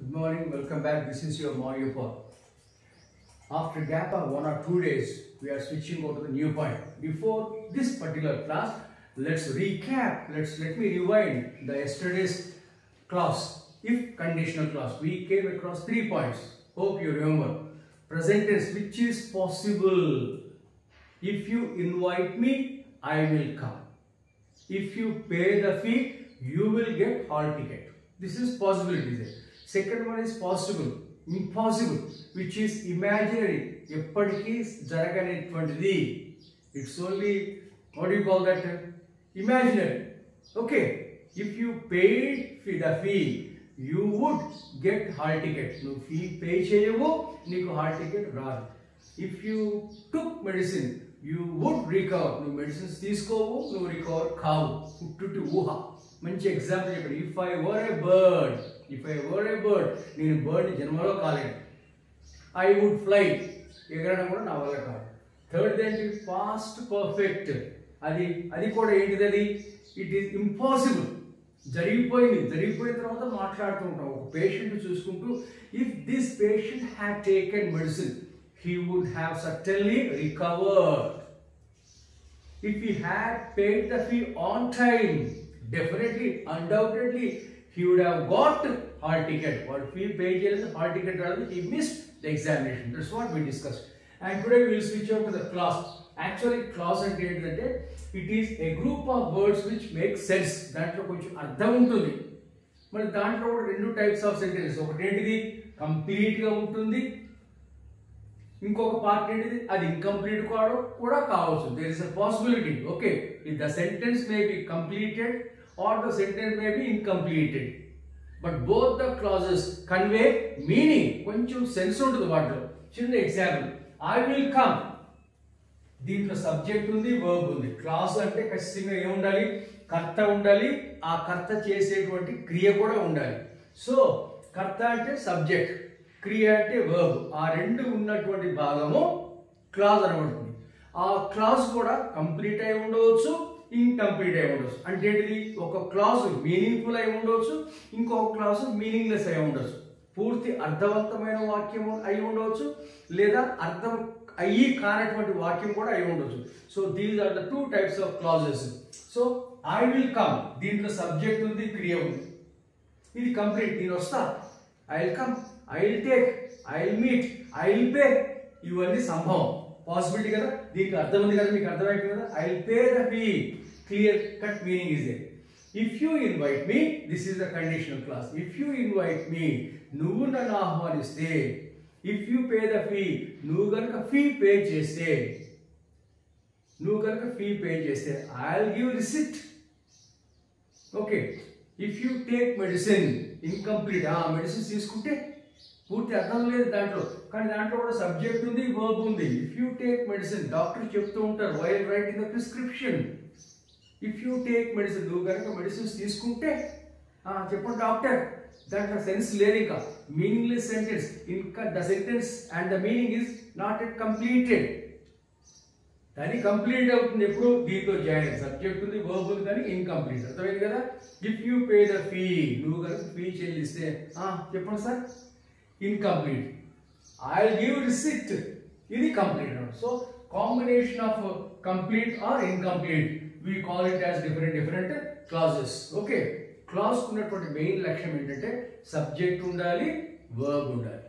Good morning, welcome back. This is your Mario Paul. After gap of 1 or 2 days, we are switching over to the new point. Before this particular class, let's recap. Let me rewind the yesterday's class. If conditional clause, we came across 3 points. Hope you remember. Present tense, which is possible. If you invite me, I will come. If you pay the fee, you will get hall ticket. This is possibility. Second one is possible, impossible, which is imaginary. Eppadiki jaraganettundi. It's only, what do you call that? Imaginary. Okay. If you paid the fee, you would get hall ticket. No fee pay cheyavu, niku hall ticket raadu. If you took medicine, you would recover. No medicines teeskovu, no recover kaavu. Puttutu uha. Manchi example cheppadi. If I were a bird, నేను bird జన్మలో కాలేదు. I would fly. ఎగరడం కూడా నా వల్ల కాదు. Third ఏంటి? Past perfect. అది కూడా ఏంటిది? అది ఇట్ ఈస్ ఇంపాసిబుల్. జరిగిపోయిన తర్వాత మాట్లాడుతూ ఉంటాం. ఒక పేషెంట్ చూసుకుంటూ, if this patient had taken medicine, he would have certainly recovered. If he had paid the fee on time, definitely, undoubtedly, he would have got hall ticket. What fee paid is hall ticket rather he missed the examination. That's what we discussed. And today we will switch over to the clause. Actually, clause ante entante it is a group of words which make sense. Dantlo koncham ardham untundi. Mari dantlo kuda rendu types of sentences. Okati entidi complete ga untundi. ఇంకొక part ఏంటిది? అది incomplete కూడా కావచ్చు. There is a possibility. Okay, if the sentence may be completed or the sentence may be incompleted, but both the clauses convey meaning. కొంచెం sense ఉంటుంది వాటిలో. చిన్న example, I will come. దీంట్లో సబ్జెక్ట్ ఉంది, వర్బ్ ఉంది. Clause అంటే ఖచ్చితంగా ఏముండాలి? కర్త ఉండాలి. ఆ కర్త చేసేటువంటి క్రియ కూడా ఉండాలి. సో కర్త అంటే సబ్జెక్ట్, క్రియ అంటే వర్బ్. ఆ రెండు ఉన్నటువంటి భాగము క్లాజ్ అనబడుతుంది. ఆ క్లాజ్ కూడా కంప్లీట్ అయి ఉండవచ్చు, ఇన్కంప్లీట్ అయి ఉండవచ్చు. అంటే ఏంటిది? ఒక క్లాజ్ మీనింగ్ఫుల్ అయి ఉండవచ్చు, ఇంకొక క్లాజ్ మీనింగ్లెస్ అయి ఉండవచ్చు. పూర్తి అర్థవంతమైన వాక్యం అయి ఉండవచ్చు, లేదా అర్థం అయ్యి కానటువంటి వాక్యం కూడా అయి ఉండవచ్చు. So these are the 2 types of clauses. So I will come, దీంట్లో సబ్జెక్ట్ ఉంది, క్రియ ఉంది. ఇది కంప్లీట్. నేను వస్తా, I will come, I will take, I will meet, I will pay. ఇవన్నీ సంభవం, పాసిబిలిటీ కదా. దీనికి అర్థం ఉంది కదా, మీకు అర్థమైపోయింది కదా. I will pay the fee. Clear cut meaning is there. If you invite me, this is the conditional clause. If you invite me, నువ్వు నన్ను ఆహ్వానిస్తే, if you pay the fee, నువ్వు గనుక ఫీ పే చేస్తే, I'll give receipt. Okay. If you take medicine, incomplete. Medicine తీసుకుంటే పూర్తి అర్థం లేదు దాంట్లో, కానీ దాంట్లో కూడా సబ్జెక్ట్ ఉంది, వర్బ్ ఉంది. If you take medicine, doctor చెప్తూ ఉంటారు while writing the prescription. If you take medicine, నువ్వు కనుక మెడిసిన్స్ తీసుకుంటే, చెప్పండి డాక్టర్. దాంట్లో సెన్స్ లేదు, ఇంకా మీనింగ్లెస్ సెంటెన్స్. ఇంకా the sentence and the meaning is not at completed. అది కంప్లీట్ అవుతుంది ఎప్పుడు? దీంతో జాయిన్. సబ్జెక్ట్ ఉంది, వర్బ్ ఉంది, కానీ ఇన్కంప్లీట్. అర్థమైంది కదా. If you pay the fee, నువ్వు కనుక ఫీ చెల్లిస్తే, చెప్పండి sir, incomplete. I will give receipt, ఇది complete. So combination of complete or incomplete, we call it as different clauses. Okay, clause ఉన్నటువంటి మెయిన్ లక్ష్యం ఏంటంటే సబ్జెక్ట్ ఉండాలి, వర్బ్ ఉండాలి.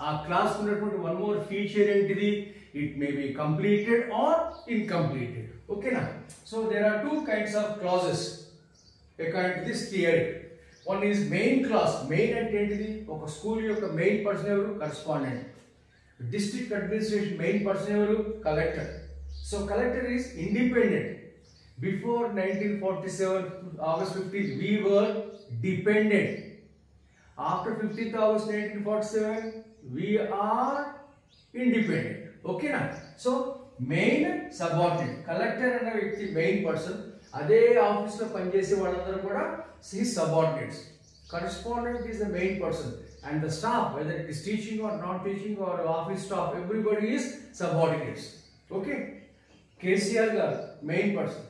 ఆ క్లాస్ ఉన్నటువంటి వన్ మోర్ ఫీచర్ ఏంటిది? It may be completed or incompleted. ఓకేనా? So there are 2 kinds of clauses according to this theory. One is main clause. Main అంటే ఏంటిది? ఒక స్కూల్ యొక్క మెయిన్ పర్సన్ ఎవరు? Correspondent. District administration main person ఎవరు? Collector. So collector is independent. Before 1947 August 15th we were dependent. After 15th August 1947 we are independent. Okay na? So main subordinate. Collector అనే వ్యక్తి main person. అదే office లో పనిచేసే వాళ్ళందరూ కూడా his subordinates. Correspondent is the main person, and the staff, whether it is teaching or non teaching or office staff, everybody is subordinates. Okay. KCR గారు main person.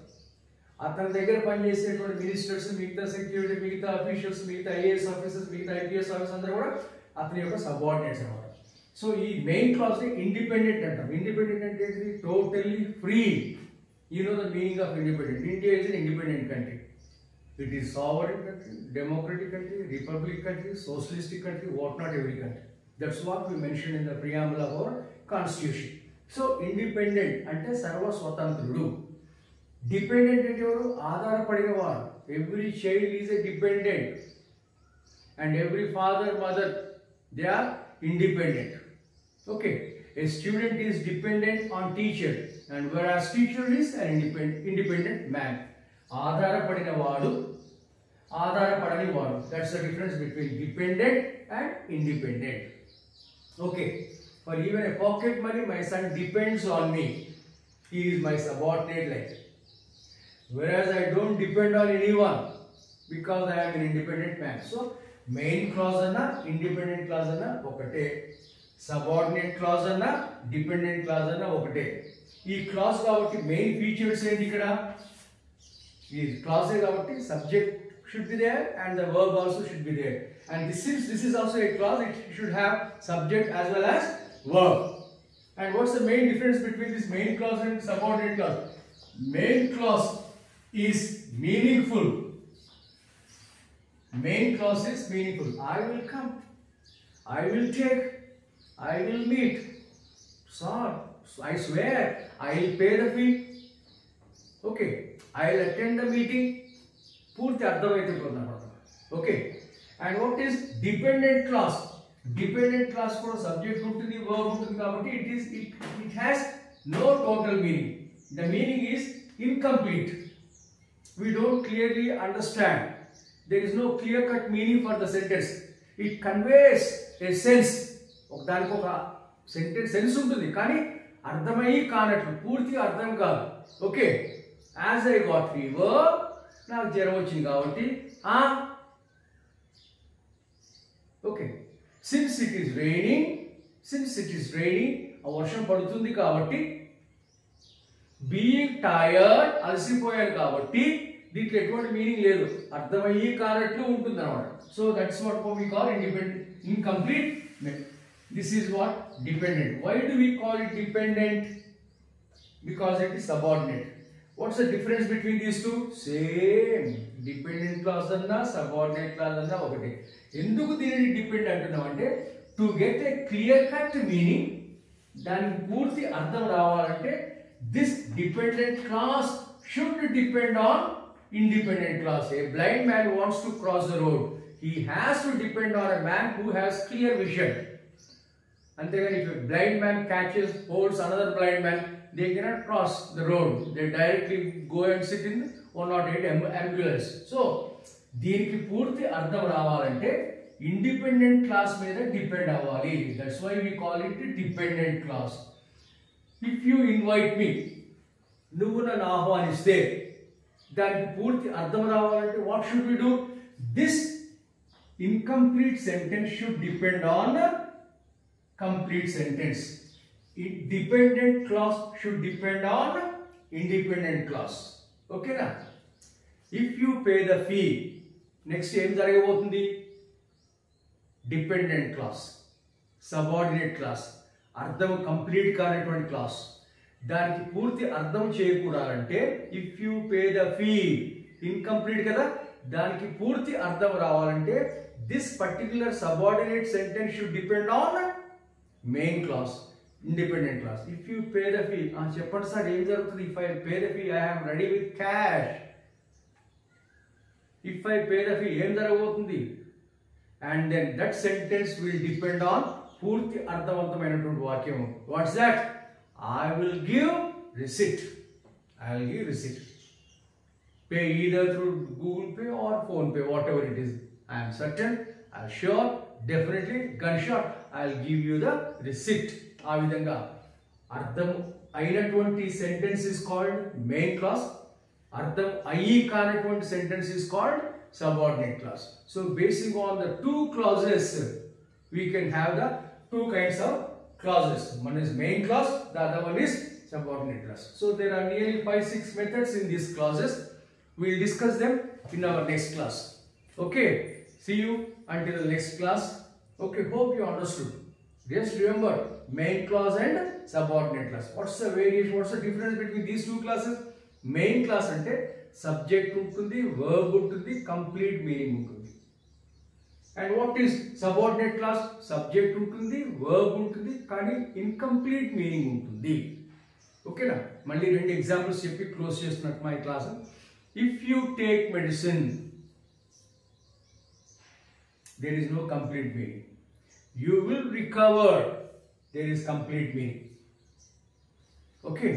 అతని దగ్గర పనిచేసేటువంటి మినిస్టర్స్, మిగతా సెక్యూరిటీ, మిగతా అఫీషియల్స్, మిగతా ఐఏఎస్ ఆఫీసర్స్, మిగతా IPS officers అందరూ కూడా అతని యొక్క సబార్డినేట్స్ అన్నమాట. సో ఈ మెయిన్ క్లాస్ ని ఇండిపెండెంట్ అంటాం. ఇండిపెండెంట్ అంటే totally free. You know the meaning of independent. India is an independent country. It is sovereign country, democratic country, republic country, socialistic country, what not every country. That's what we mentioned in the preamble of our constitution. So independent అంటే సర్వ స్వతంత్రుడు. Dependent అంటే ఎవరు? ఆధారపడిన వారు. Every child is a dependent and every father, mother, they are independent. Okay, a student is dependent on teacher and whereas teacher is an independent man. ఆధారపడిన వాడు, ఆధారపడని వాడు. That's the difference between dependent and independent. Okay, for even a pocket money, my son depends on me. He is my subordinate like. Whereas I don't depend on anyone because I am an independent man. So main clause anna, independent clause anna okate. Subordinate clause anna, dependent clause anna okate. ఈ class కాబట్టి main features ఏంటి ఇక్కడ? ఈ class కాబట్టి subject should be there and the verb also should be there. And since this is also a clause, it should have subject as well as verb. And what's the main difference between this main clause and subordinate clause? Main clause is meaningful. Main clause is meaningful. I will come, I will take, I will meet. Sir, I swear, I will pay the fee. Okay, I will attend the meeting. పూర్తి అర్థమైపోతుంది. Okay, and what is dependent clause? Dependent clause కూడా subject ఉంటుంది, verb ఉంటుంది కాబట్టి it has no total meaning. The meaning is incomplete. We don't clearly understand. There is no clear cut meaning for the sentence. It conveys a sense. దానికి ఒక sentence sense ఉంటుంది కానీ అర్థమయ్యి కానట్లు, పూర్తిగా అర్థం కాదు. Okay, as I got fever, నాకు జ్వరం వచ్చింది కాబట్టి. Okay, since it is raining, వర్షం పడుతుంది కాబట్టి. బీయింగ్ టైర్డ్, అలసిపోయాను కాబట్టి. దీంట్లో ఎటువంటి మీనింగ్ లేదు, అర్థమయ్యి కానట్లు ఉంటుంది అన్నమాట. So that's what we call independent, incomplete. This is what dependent. Why do we call it dependent? Because it is subordinate. What's the difference between these two? Same. Dependent clause anna, subordinate clause anna okate. Enduku deenini depend antunnam ante to get a clear cut meaning, daniki poorthi ardham ravalante this dependent clause should depend on independent clause. A blind man wants to cross the road. He has to depend on a man who has clear vision. Antegani if a blind man holds another blind man, they cannot cross the road. They directly go and sit in 108 ambulance. So దీనికి పూర్తి అర్థం రావాలంటే independent class మీద depend అవ్వాలి. That's why we call it dependent class. If you invite me, నువ్వు నన్ను ఆహ్వానిస్తే, దానికి పూర్తి అర్థం రావాలంటే what should we do? This incomplete sentence should depend on complete sentence. Dependent clause should depend on independent clause. Okay na? If you pay the fee, next em jaragabotundi? Dependent clause, subordinate clause, ardham complete kaanatuvanti clause. daniki poorthi ardham cheyakudarante if you pay the fee, incomplete kada, daniki poorthi ardham ravalante this particular subordinate sentence should depend on main clause, independent clause. If you pay the fee, cheppandi sir em jarugutundi? If I pay the fee, I am ready with cash. If I pay the fee, em jaragabotundi? And then that sentence will depend on పూర్తి అర్థవంతమైనటువంటి వాక్యం. What's that? I will give receipt. I will give receipt. Pay either through Google Pay or Phone Pay, whatever it is. I am certain, I am sure, definitely, gunshot, I will give you the receipt. ఆ విధంగా అర్థం అయినటువంటి sentence is called main class. అర్థం అయ్యి కానటువంటి sentence is called subordinate clause. So basing on the two clauses, we can have the two kinds of clauses. One is main clause, the other one is subordinate clause. So there are nearly 5-6 methods in these clauses. We will discuss them in our next class. Okay. See you until the next class. Okay. Hope you understood. Just remember main class and subordinate class. What's the variation? What's the difference between these two classes? Main class ante subject untundi, verb untundi, complete meaning untundi. And what is subordinate class? Subject untundi, verb untundi, kani incomplete meaning untundi. Okay na? Malli rendu examples cheppi close chestunnattu my class. If you take medicine, there is no complete meaning. You will recover, there is complete meaning. Okay.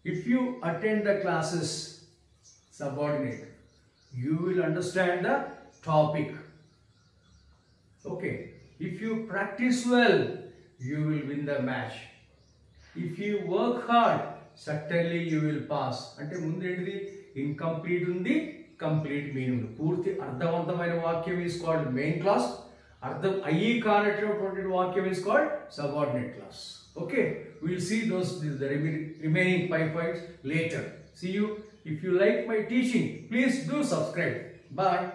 If you attend the classes, subordinate, you will understand the topic. Okay. If you practice well, you will win the match. If you work hard, certainly you will pass. Ante mundu enti incomplete undi, complete meaning. Purti ardhavantamaina vakyam is called main class. Ardham ayyi kaanattunnatuvanti vakyam is called subordinate class. Okay, we will see the remaining 5 points later. See you. If you like my teaching, please do subscribe. Bye.